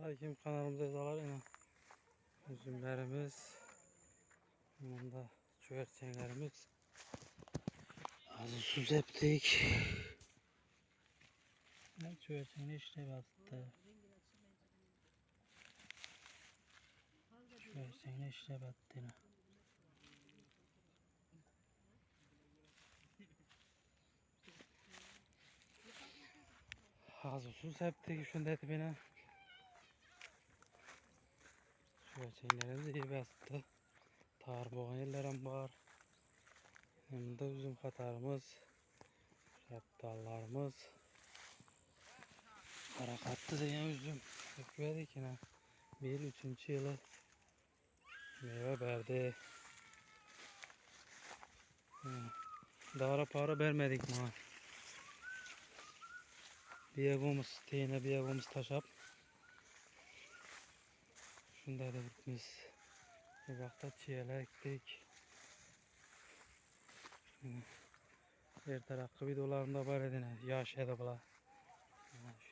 Selamünaleyküm, kanalımıza dalar yine üzümlerimiz, bunda çöğerçenlerimiz azı septik. Ne çöğerçeni işte battı. Çöğerçeni işte battı yine. Azı septik şunda dibine. Çöğerçenlerimiz iyi bastı. Tar boğan yerlerim var. Hem de üzüm katarımız, şaptallarımız. Harakatlı diye üzüm ekmedik yine. 1-3. yılı meyve verdi. Dağra para vermedik mi? Bir evimiz teyine bir evimiz taşap. Şunda da biz bir vakta çiğele ektik. Her tarafı bir dolarında var edine. Yaş edabla.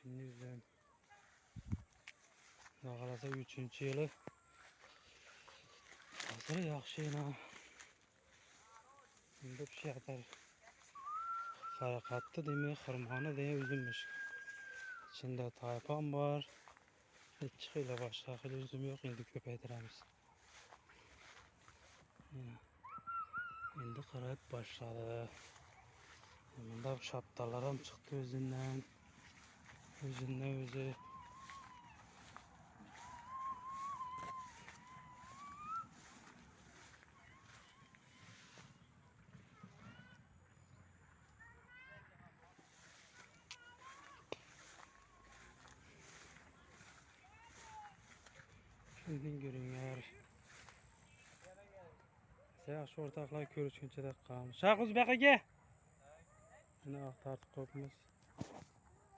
Şimdi üzüm. Dağılasa 3. yılı. Hazır yakşıyla. Şimdi bir şey atar. Harakatlı değil mi? Kırmağını diye üzülmüş. İçinde taypan var. Hiç çıkıyla başka üzüm yok. Şimdi köpeytiremiz. Şimdi kırıp başladı. Bunda şaptalarım çıktı özünden. Özünden özü. Şimdi görünüyor. Mesela şu ortaklar görüşünce de kalmış. Şakuz baka gel. Yine aktardık kopumuz.